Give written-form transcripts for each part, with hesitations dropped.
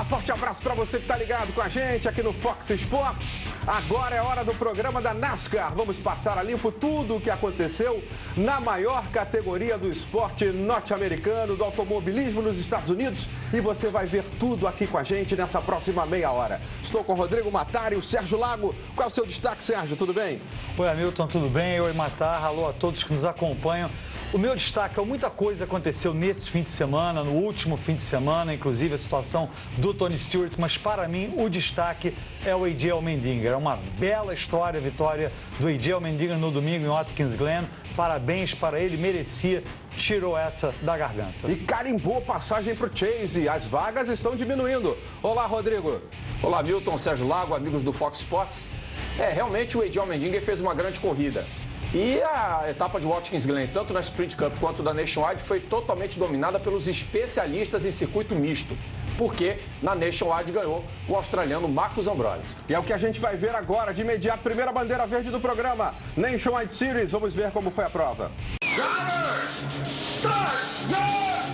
Forte abraço para você que está ligado com a gente aqui no Fox Sports. Agora é hora do programa da NASCAR. Vamos passar a limpo tudo o que aconteceu na maior categoria do esporte norte-americano, do automobilismo nos Estados Unidos. E você vai ver tudo aqui com a gente nessa próxima meia hora. Estou com o Rodrigo Matar e o Sérgio Lago. Qual é o seu destaque, Sérgio? Tudo bem? Oi, Hamilton, tudo bem? Oi, Matar. Alô a todos que nos acompanham. O meu destaque é muita coisa aconteceu nesse fim de semana, no último fim de semana, inclusive a situação do Tony Stewart, mas para mim o destaque é o A.J. Allmendinger. É uma bela história, a vitória do A.J. Allmendinger no domingo em Watkins Glen. Parabéns para ele, merecia, tirou essa da garganta. E carimbou passagem para o Chase, as vagas estão diminuindo. Olá, Rodrigo. Olá, Milton, Sérgio Lago, amigos do Fox Sports. Realmente o A.J. Allmendinger fez uma grande corrida. E a etapa de Watkins Glen, tanto na Sprint Cup quanto da Nationwide, foi totalmente dominada pelos especialistas em circuito misto. Porque na Nationwide ganhou o australiano Marcos Ambrose. E é o que a gente vai ver agora, de imediato, primeira bandeira verde do programa, Nationwide Series. Vamos ver como foi a prova. Drivers, start your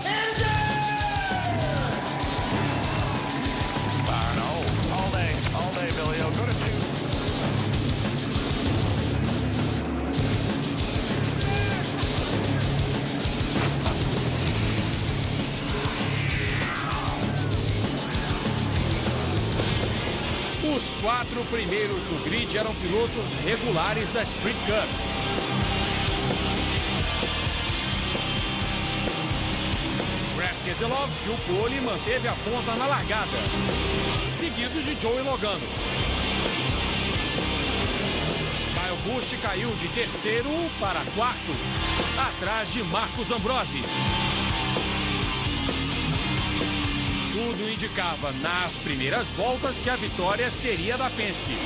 engine! All day, Billy. Go to two. Os 4 primeiros do grid eram pilotos regulares da Sprint Cup. Brad Keselowski, o pole, manteve a ponta na largada, seguido de Joey Logano. Kyle Busch caiu de terceiro para quarto, atrás de Marcos Ambrose. Tudo indicava nas primeiras voltas que a vitória seria da Penske.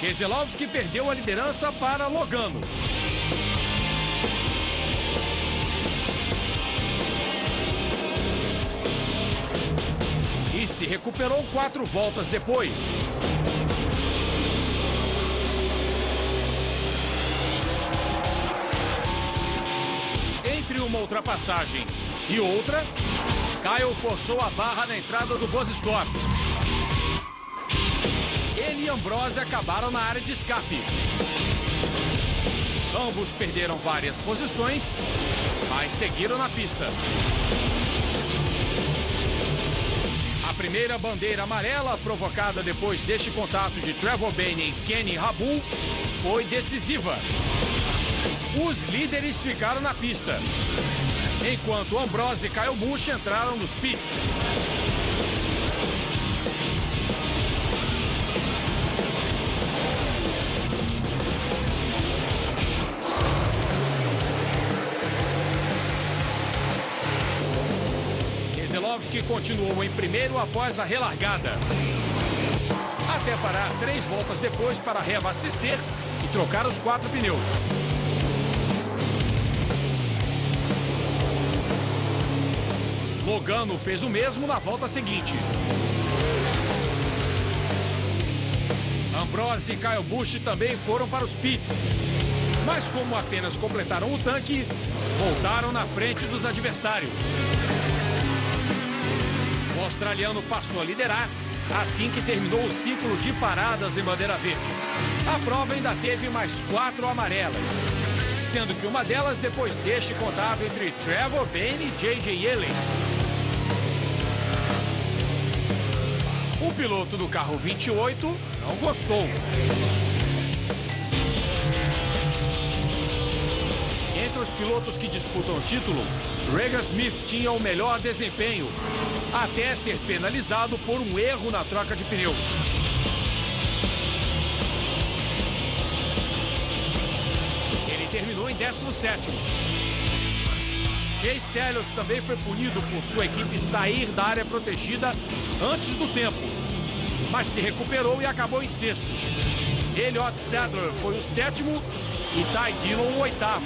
Keselowski perdeu a liderança para Logano. E se recuperou 4 voltas depois. Entre uma ultrapassagem e outra, Kyle forçou a barra na entrada do box stop. Ele e Ambrose acabaram na área de escape. Ambos perderam várias posições, mas seguiram na pista. A primeira bandeira amarela, provocada depois deste contato de Trevor Bayne e Kenny Habul, foi decisiva. Os líderes ficaram na pista, enquanto Ambrose e Kyle Busch entraram nos pits. Keselowski continuou em primeiro após a relargada, até parar 3 voltas depois para reabastecer e trocar os 4 pneus. Logano fez o mesmo na volta seguinte. Ambrose e Kyle Busch também foram para os pits, mas como apenas completaram o tanque, voltaram na frente dos adversários. O australiano passou a liderar assim que terminou o ciclo de paradas em bandeira verde. A prova ainda teve mais 4 amarelas, sendo que uma delas depois deste contava entre Trevor Bayne e J.J. Yeley. O piloto do carro 28 não gostou. Entre os pilotos que disputam o título, Regan Smith tinha o melhor desempenho, até ser penalizado por um erro na troca de pneus. Ele terminou em 17º. Chase Elliott também foi punido por sua equipe sair da área protegida antes do tempo, mas se recuperou e acabou em 6º. Elliott Sadler foi o 7º e Ty Dillon o 8º.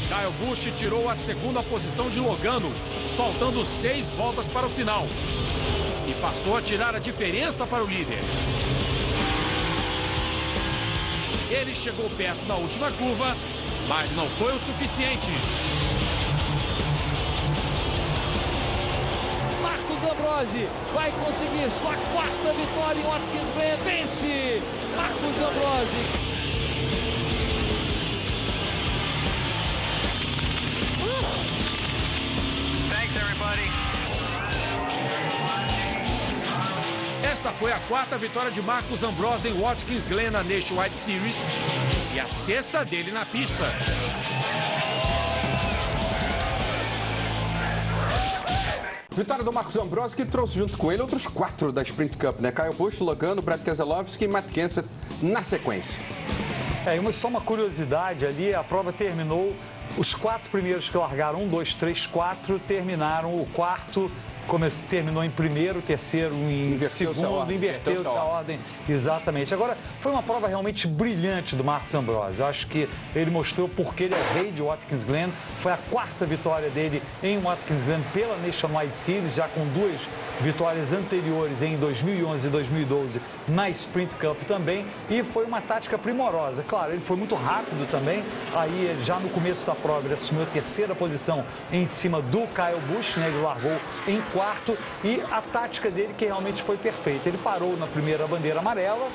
Kyle Busch tirou a 2ª posição de Logano, faltando 6 voltas para o final, e passou a tirar a diferença para o líder. Ele chegou perto na última curva, mas não foi o suficiente. Ambrose vai conseguir sua quarta vitória em Watkins Glen. Vence Marcos Ambrose. Esta foi a quarta vitória de Marcos Ambrose em Watkins Glen na Nationwide Series e a sexta dele na pista. Vitória do Marcos Ambrose, que trouxe junto com ele outros 4 da Sprint Cup, né? Kyle Busch, Logano, Brad Keselowski e Matt Kenseth na sequência. Só uma curiosidade ali, a prova terminou, os 4 primeiros que largaram, 1, 2, 3, 4, terminaram o quarto. Terminou em primeiro, terceiro em segundo, inverteu-se a ordem. Exatamente. Agora, foi uma prova realmente brilhante do Marcos Ambrose. Eu acho que ele mostrou porque ele é rei de Watkins Glen. Foi a quarta vitória dele em Watkins Glen pela Nationwide Series, já com 2 vitórias anteriores em 2011 e 2012 na Sprint Cup também. E foi uma tática primorosa. Claro, ele foi muito rápido também. Aí, já no começo da prova, ele assumiu a terceira posição em cima do Kyle Busch, né? Ele largou em quarto, e a tática dele que realmente foi perfeita. Ele parou na primeira bandeira amarela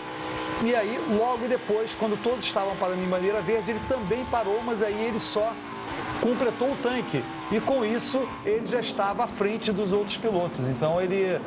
e aí logo depois, quando todos estavam parando em bandeira verde, ele também parou, mas aí ele só completou o tanque e com isso ele já estava à frente dos outros pilotos. Então ele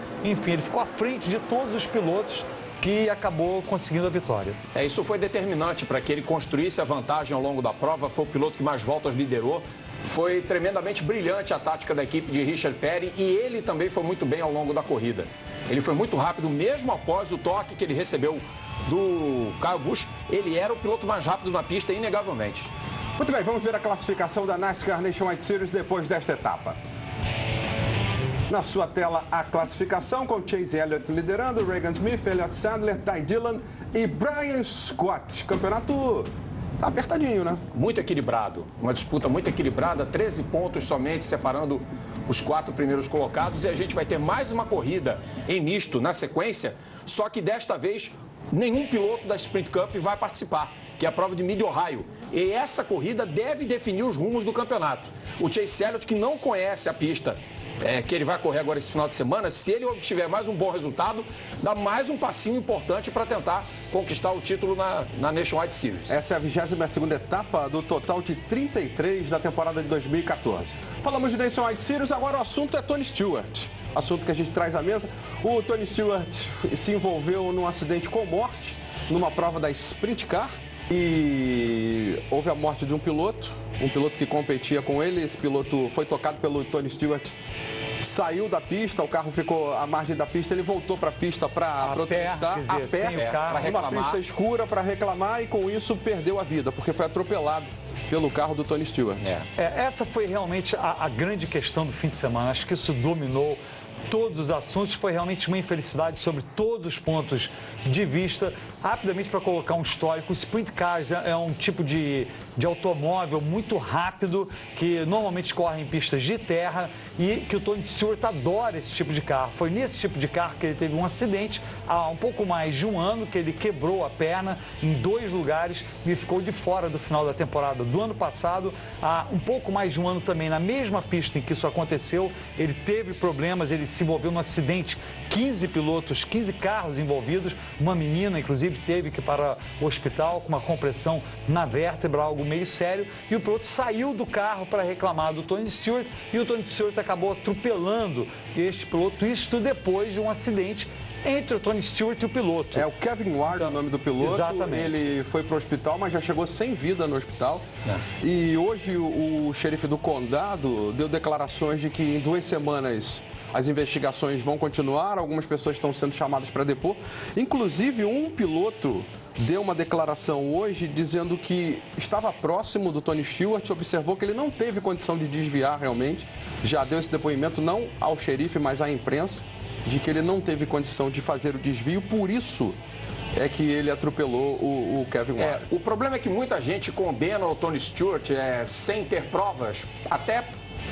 ficou à frente de todos os pilotos que acabou conseguindo a vitória. Isso foi determinante para que ele construísse a vantagem ao longo da prova. Foi o piloto que mais voltas liderou. Foi tremendamente brilhante a tática da equipe de Richard Petty e ele também foi muito bem ao longo da corrida. Ele foi muito rápido, mesmo após o toque que ele recebeu do Kyle Busch. Ele era o piloto mais rápido na pista, inegavelmente. Muito bem, vamos ver a classificação da NASCAR Nationwide Series depois desta etapa. Na sua tela, a classificação com Chase Elliott liderando, Regan Smith, Elliott Sadler, Ty Dillon e Brian Scott. Campeonato tá apertadinho, né? Muito equilibrado, uma disputa muito equilibrada, 13 pontos somente separando os 4 primeiros colocados, e a gente vai ter mais uma corrida em misto na sequência, só que desta vez nenhum piloto da Sprint Cup vai participar, que é a prova de Mid-Ohio. E essa corrida deve definir os rumos do campeonato. O Chase Elliott, que não conhece a pista que ele vai correr agora esse final de semana, se ele obtiver mais um bom resultado, dá mais um passinho importante para tentar conquistar o título na Nationwide Series. Essa é a 22ª etapa do total de 33 da temporada de 2014. Falamos de Nationwide Series, agora o assunto é Tony Stewart. Assunto que a gente traz à mesa. O Tony Stewart se envolveu num acidente com morte numa prova da Sprint Car e houve a morte de um piloto que competia com ele. Esse piloto foi tocado pelo Tony Stewart, saiu da pista, o carro ficou à margem da pista, ele voltou para a pista para protestar a pé, numa pista escura para reclamar e com isso perdeu a vida, porque foi atropelado pelo carro do Tony Stewart. Essa foi realmente a grande questão do fim de semana. Acho que isso dominou todos os assuntos, foi realmente uma infelicidade sobre todos os pontos de vista. Rapidamente, para colocar um histórico, o Sprint Cars é um tipo de automóvel muito rápido, que normalmente corre em pistas de terra e que o Tony Stewart adora esse tipo de carro. Foi nesse tipo de carro que ele teve um acidente há um pouco mais de um ano, que ele quebrou a perna em 2 lugares e ficou de fora do final da temporada do ano passado. Há um pouco mais de um ano também, na mesma pista em que isso aconteceu, ele teve problemas, ele se envolveu num acidente, 15 pilotos, 15 carros envolvidos, uma menina, inclusive, teve que ir para o hospital com uma compressão na vértebra, algo meio sério, e o piloto saiu do carro para reclamar do Tony Stewart e o Tony Stewart acabou atropelando este piloto, isto depois de um acidente entre o Tony Stewart e o piloto. É o Kevin Ward, o nome do piloto. Exatamente. Ele foi para o hospital, mas já chegou sem vida no hospital. E hoje o xerife do condado deu declarações de que em 2 semanas as investigações vão continuar, algumas pessoas estão sendo chamadas para depor. Inclusive, um piloto deu uma declaração hoje dizendo que estava próximo do Tony Stewart, observou que ele não teve condição de desviar realmente. Já deu esse depoimento não ao xerife, mas à imprensa, de que ele não teve condição de fazer o desvio, por isso é que ele atropelou o Kevin Ward. O problema é que muita gente condena o Tony Stewart sem ter provas, até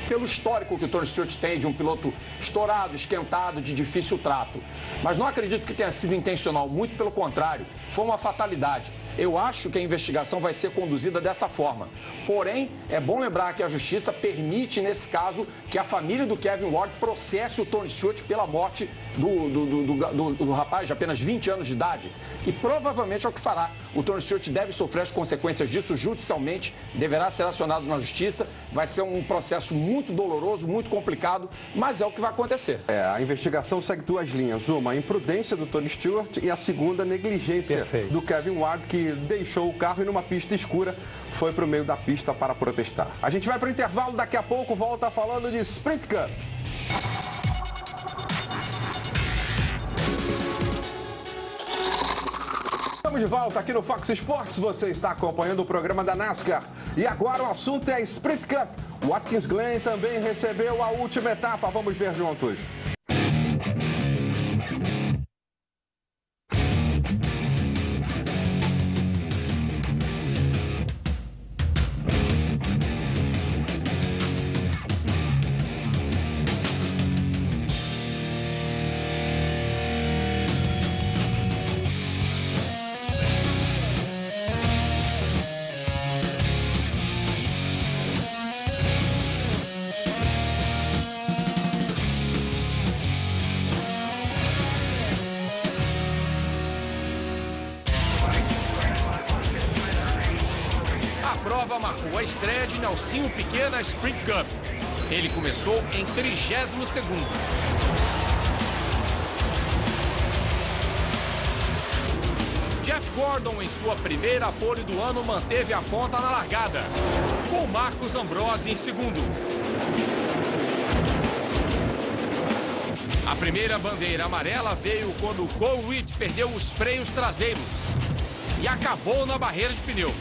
pelo histórico que o Tony Stewart tem de um piloto estourado, esquentado, de difícil trato. Mas não acredito que tenha sido intencional, muito pelo contrário, foi uma fatalidade. Eu acho que a investigação vai ser conduzida dessa forma. Porém, é bom lembrar que a justiça permite, nesse caso, que a família do Kevin Ward processe o Tony Stewart pela morte do rapaz de apenas 20 anos de idade. E provavelmente é o que fará. O Tony Stewart deve sofrer as consequências disso judicialmente, deverá ser acionado na justiça. Vai ser um processo muito doloroso, muito complicado, mas é o que vai acontecer. A investigação segue duas linhas. Uma, a imprudência do Tony Stewart, e a segunda, a negligência do Kevin Ward, que deixou o carro e numa pista escura foi para o meio da pista para protestar. A gente vai para o intervalo, daqui a pouco volta falando de Sprint Cup. Estamos de volta aqui no Fox Sports, você está acompanhando o programa da NASCAR. E agora o assunto é a Sprint Cup. O Watkins Glen também recebeu a última etapa, vamos ver juntos. Marcou a estreia de Nelsinho Piquet na Sprint Cup. Ele começou em 32º. Jeff Gordon, em sua primeira pole do ano, manteve a ponta na largada, com Marcos Ambrose em segundo. A primeira bandeira amarela veio quando Cole Reed perdeu os freios traseiros e acabou na barreira de pneu.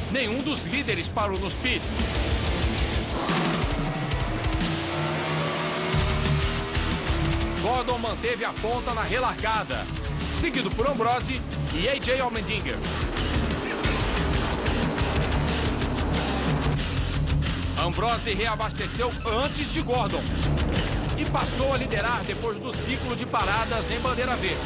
Nenhum dos líderes parou nos pits. Gordon manteve a ponta na relargada, seguido por Ambrose e AJ Allmendinger. Ambrose reabasteceu antes de Gordon e passou a liderar depois do ciclo de paradas em bandeira verde.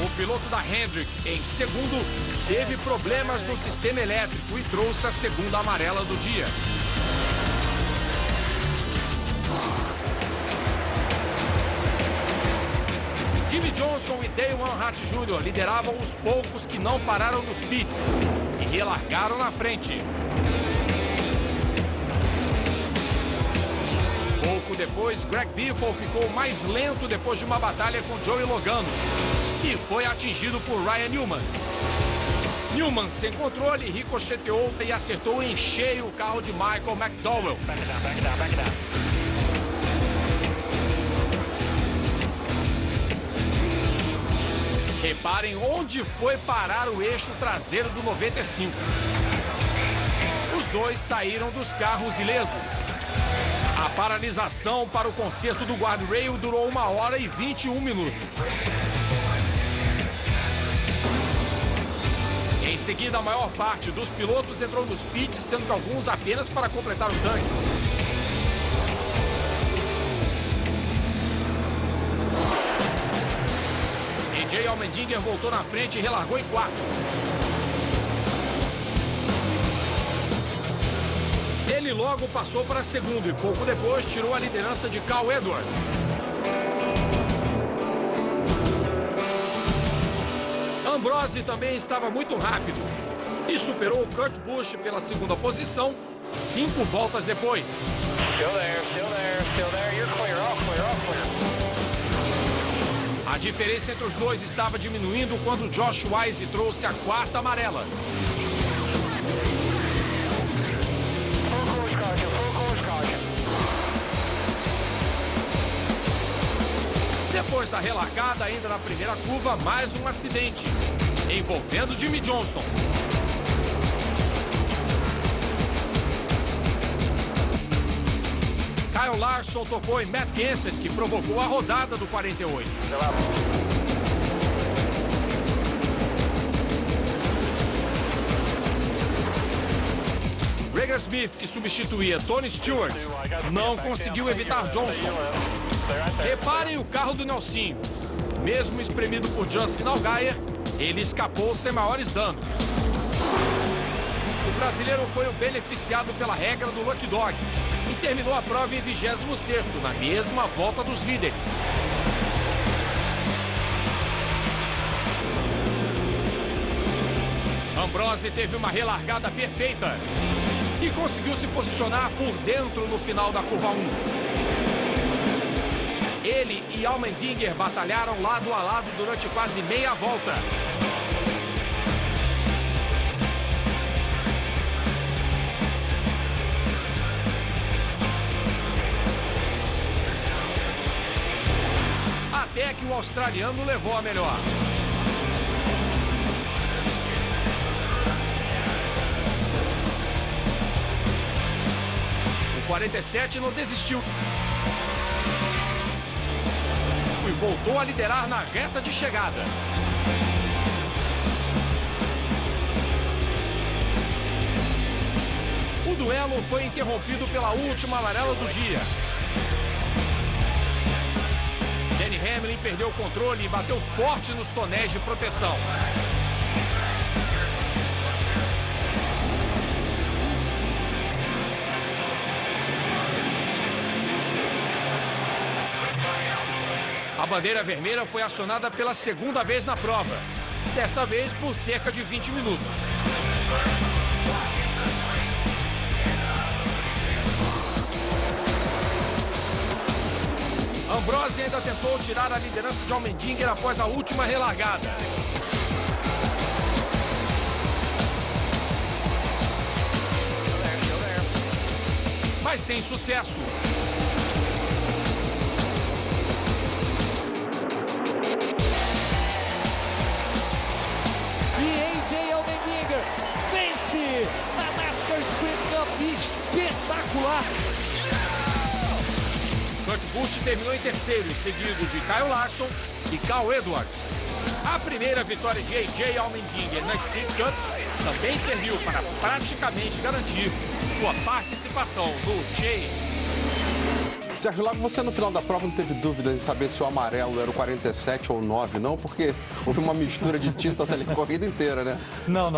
O piloto da Hendrick, em segundo, teve problemas no sistema elétrico e trouxe a segunda amarela do dia. Jimmy Johnson e Dale Earnhardt Jr. lideravam os poucos que não pararam nos pits e relargaram na frente. Pouco depois, Greg Biffle ficou mais lento depois de uma batalha com Joey Logano e foi atingido por Ryan Newman. Newman, sem controle, ricocheteou e acertou em cheio o carro de Michael McDowell. Reparem onde foi parar o eixo traseiro do 95. Os dois saíram dos carros ilesos. A paralisação para o conserto do guardrail durou 1 hora e 21 minutos. Em seguida, a maior parte dos pilotos entrou nos pits, sendo que alguns apenas para completar o tanque. AJ Allmendinger voltou na frente e relargou em quarto. Ele logo passou para segundo e pouco depois tirou a liderança de Carl Edwards. Ambrose também estava muito rápido e superou Kurt Busch pela segunda posição 5 voltas depois. A diferença entre os dois estava diminuindo quando Josh Wise trouxe a 4ª amarela. Depois da relargada, ainda na primeira curva, mais um acidente, envolvendo Jimmy Johnson. Kyle Larson tocou em Matt Kenseth, que provocou a rodada do 48. Regan Smith, que substituía Tony Stewart, não conseguiu evitar Johnson. Reparem o carro do Nelsinho. Mesmo espremido por Justin Allgaier, ele escapou sem maiores danos. O brasileiro foi o beneficiado pela regra do Lucky Dog e terminou a prova em 26º, na mesma volta dos líderes. Ambrose teve uma relargada perfeita e conseguiu se posicionar por dentro no final da curva 1. Ele e Allmendinger batalharam lado a lado durante quase meia volta. Até que o australiano levou a melhor. O 47 não desistiu e voltou a liderar na reta de chegada. O duelo foi interrompido pela última amarela do dia. Denny Hamlin perdeu o controle e bateu forte nos tonéis de proteção. A bandeira vermelha foi acionada pela segunda vez na prova, desta vez por cerca de 20 minutos. Ambrose ainda tentou tirar a liderança de Allmendinger após a última relargada. Mas sem sucesso. Na NASCAR Sprint Cup, espetacular! Kurt Busch terminou em terceiro, seguido de Kyle Larson e Cal Edwards. A primeira vitória de A.J. Allmendinger na Sprint Cup também serviu para praticamente garantir sua participação no Chase. Sérgio Lago, você no final da prova não teve dúvidas em saber se o amarelo era o 47 ou o 9, não? Porque houve uma mistura de tintas ali a corrida inteira, né? Não,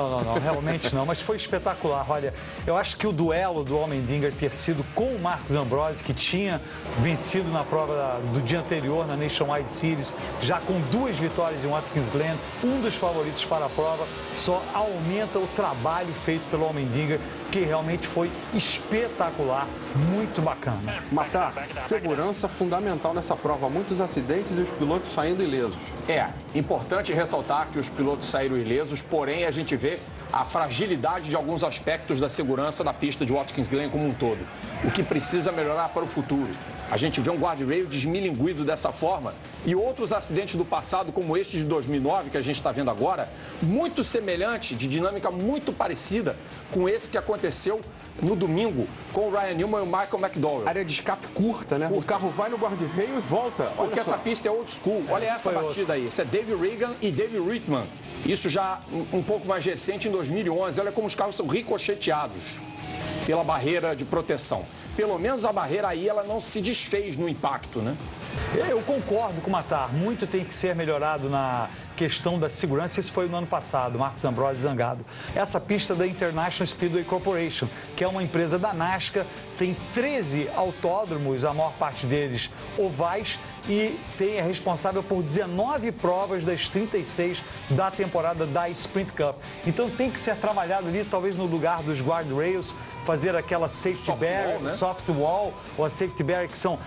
realmente não, mas foi espetacular. Olha, eu acho que o duelo do Allmendinger ter sido com o Marcos Ambrose, que tinha vencido na prova do dia anterior na Nationwide Series, já com 2 vitórias em Watkins Glen, um dos favoritos para a prova, só aumenta o trabalho feito pelo Allmendinger, que realmente foi espetacular, muito bacana. Matar, segurança fundamental nessa prova, muitos acidentes e os pilotos saindo ilesos. É importante ressaltar que os pilotos saíram ilesos, porém a gente vê a fragilidade de alguns aspectos da segurança da pista de Watkins Glen como um todo, o que precisa melhorar para o futuro. A gente vê um guardrail desmilinguido dessa forma e outros acidentes do passado, como este de 2009, que a gente está vendo agora, muito semelhante, de dinâmica muito parecida com esse que aconteceu no domingo com o Ryan Newman e o Michael McDowell. Área de escape curta, né? O carro vai no guarda-reio e volta. Porque essa pista é old school. Olha essa batida aí. Isso é Dave Regan e Dave Rittman. Isso já um pouco mais recente, em 2011. Olha como os carros são ricocheteados pela barreira de proteção. Pelo menos a barreira aí, ela não se desfez no impacto, né? Eu concordo com o Matar. Muito tem que ser melhorado na questão da segurança. Isso foi no ano passado, Marcos Ambrose zangado. Essa pista da International Speedway Corporation, que é uma empresa da NASCAR, tem 13 autódromos, a maior parte deles ovais, e é responsável por 19 provas das 36 da temporada da Sprint Cup. Então tem que ser trabalhado ali, talvez no lugar dos guardrails, fazer aquela safety barrier, né? Soft wall, ou a safety barrier, que são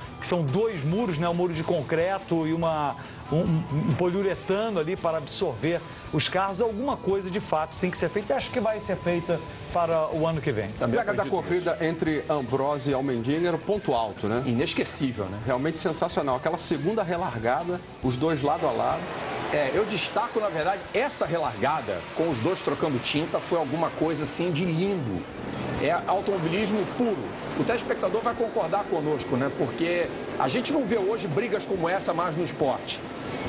2 muros, né? Um muro de concreto e um poliuretano ali para absorver os carros. Alguma coisa de fato tem que ser feita. Acho que vai ser feita para o ano que vem. A pega da corrida entre Ambrose e Allmendinger, ponto alto, né? Inesquecível, né? Realmente sensacional. Aquela segunda relargada, os dois lado a lado. Eu destaco, na verdade, essa relargada, com os dois trocando tinta, foi alguma coisa assim de lindo. É automobilismo puro. O telespectador vai concordar conosco, né? Porque a gente não vê hoje brigas como essa mais no esporte.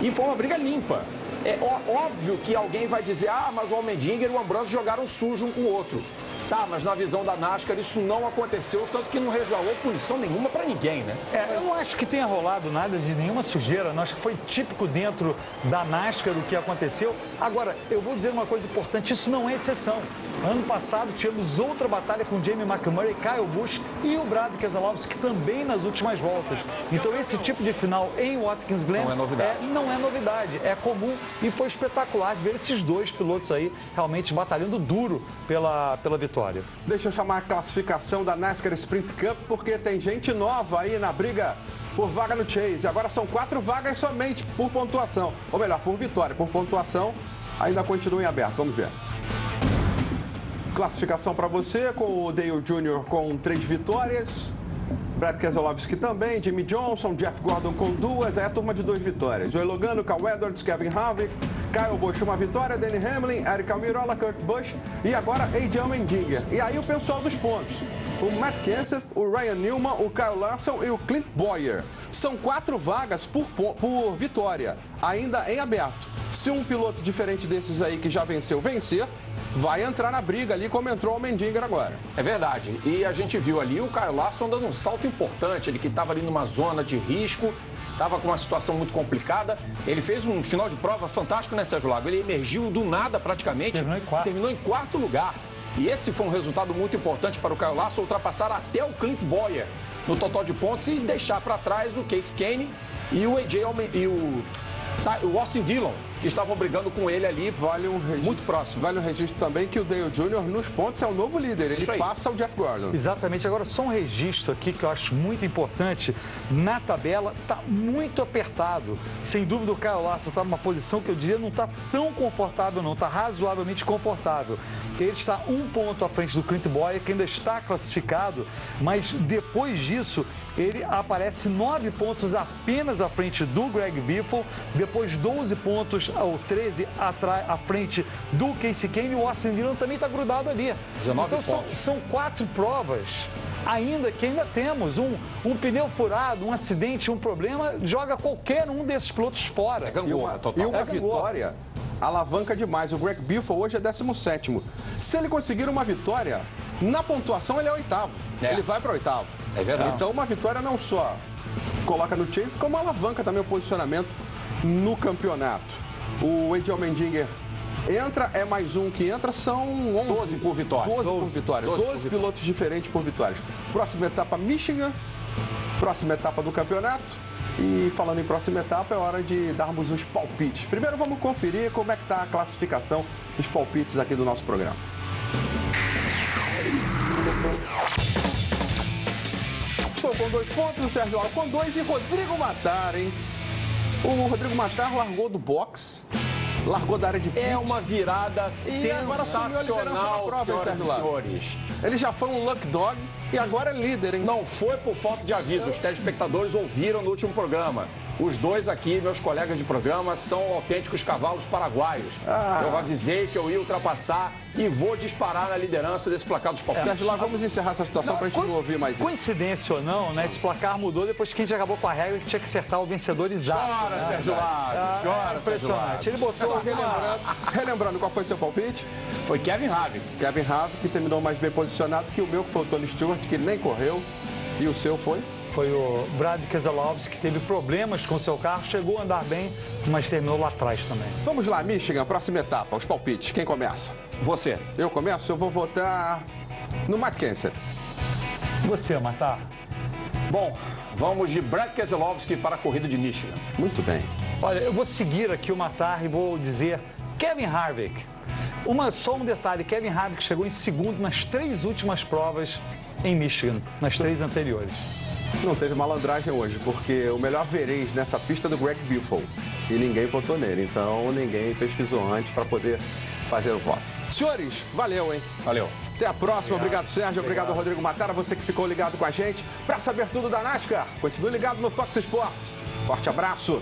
E foi uma briga limpa. É óbvio que alguém vai dizer, mas o Allmendinger e o Ambrose jogaram sujo um com o outro. Tá, mas na visão da NASCAR isso não aconteceu, tanto que não resvalou punição nenhuma para ninguém, né? Eu não acho que tenha rolado nada de nenhuma sujeira, não acho que foi típico dentro da NASCAR o que aconteceu. Agora, eu vou dizer uma coisa importante, isso não é exceção. Ano passado tivemos outra batalha com Jamie McMurray, Kyle Busch e o Brad Keselowski também nas últimas voltas. Então esse tipo de final em Watkins Glen não é novidade. Não é novidade, é comum e foi espetacular ver esses dois pilotos aí realmente batalhando duro pela vitória. Deixa eu chamar a classificação da NASCAR Sprint Cup, porque tem gente nova aí na briga por vaga no Chase. Agora são 4 vagas somente por pontuação, ou melhor, por vitória. Por pontuação ainda continua em aberto, vamos ver. Classificação para você, com o Dale Jr. com 3 vitórias, Brad Keselowski também, Jimmy Johnson, Jeff Gordon com 2, aí a turma de 2 vitórias. Joey Logano, Cal Edwards, Kevin Harvick, Kyle Busch 1 vitória, Denny Hamlin, Eric Almirola, Kurt Busch e agora A.J. Allmendinger. E aí o pessoal dos pontos, o Matt Kenseth, o Ryan Newman, o Kyle Larson e o Clint Bowyer. São 4 vagas por vitória, ainda em aberto. Se um piloto diferente desses aí que já venceu vencer, vai entrar na briga ali, como entrou o Allmendinger agora. É verdade. E a gente viu ali o Kyle Larson dando um salto importante, ele que estava ali numa zona de risco, estava com uma situação muito complicada. Ele fez um final de prova fantástico, né, Sérgio Lago? Ele emergiu do nada praticamente, terminou em 4º lugar. E esse foi um resultado muito importante para o Kyle Larson, ultrapassar até o Clint Bowyer no total de pontos e deixar para trás o Case Kane e o A.J. e o Austin Dillon, que estavam brigando com ele ali, muito próximo. Vale o registro também que o Dale Jr. nos pontos é o novo líder, ele passa o Jeff Gordon. Exatamente, agora só um registro aqui que eu acho muito importante, na tabela está muito apertado. Sem dúvida o Kyle Larson está numa posição que eu diria não está tão confortável não, está razoavelmente confortável. Ele está 1 ponto à frente do Clint Bowyer, que ainda está classificado, mas depois disso ele aparece 9 pontos apenas à frente do Greg Biffle, depois 12 pontos ou 13 à frente do Casey Kane, e o Austin Dillon também está grudado ali. 19 então pontos. São 4 provas ainda temos um pneu furado, um acidente, um problema, joga qualquer um desses pilotos fora. E uma vitória alavanca demais. O Greg Biffle hoje é 17º. Se ele conseguir uma vitória, na pontuação ele é 8º. Ele vai para 8º. É verdade. Então uma vitória não só coloca no Chase, como alavanca também o posicionamento no campeonato. O A.J. Allmendinger entra, é mais um que entra, são 12 por vitória. 12 por vitória. 12 pilotos diferentes por vitórias. Próxima etapa, Michigan. Próxima etapa do campeonato. E falando em próxima etapa, é hora de darmos os palpites. Primeiro vamos conferir como é que está a classificação dos palpites aqui do nosso programa. Estou com 2 pontos, o Sérgio Lago com 2 e Rodrigo Matar, hein? O Rodrigo Matar largou do box, largou da área de pit. É uma virada sensacional, senhoras e senhores. Ele já foi um luck dog e agora é líder, hein? Não foi por falta de aviso. Os telespectadores ouviram no último programa. Os dois aqui, meus colegas de programa, são autênticos cavalos paraguaios. Eu avisei que eu ia ultrapassar e vou disparar na liderança desse placar dos palpites. Sérgio, lá vamos encerrar essa situação para a gente não ouvir mais isso. Coincidência ou não, né? Esse placar mudou depois que a gente acabou com a regra que tinha que acertar o vencedor exato. Chora, Sérgio Lago. Chora, Sérgio Lago. Ele botou relembrando, qual foi seu palpite? Foi Kevin Harvick. Kevin Harvick, que terminou mais bem posicionado que o meu, que foi o Tony Stewart, que nem correu. E o seu foi? Foi o Brad Keselowski, que teve problemas com seu carro, chegou a andar bem, mas terminou lá atrás também. Vamos lá, Michigan, próxima etapa, os palpites. Quem começa? Você. Eu começo? Eu vou votar no Matt Kenseth. Você, Matar? Bom, vamos de Brad Keselowski para a corrida de Michigan. Muito bem. Olha, eu vou seguir aqui o Matar e vou dizer Kevin Harvick. Só um detalhe, Kevin Harvick chegou em segundo nas 3 últimas provas em Michigan, nas 3 anteriores. Não teve malandragem hoje, porque o melhor verês nessa pista é do Greg Biffle. E ninguém votou nele, então ninguém pesquisou antes para poder fazer o voto. Senhores, valeu, hein? Valeu. Até a próxima. Obrigado, Sérgio. Obrigado, Rodrigo Matara. Você que ficou ligado com a gente. Para saber tudo da NASCAR, continue ligado no Fox Sports. Forte abraço.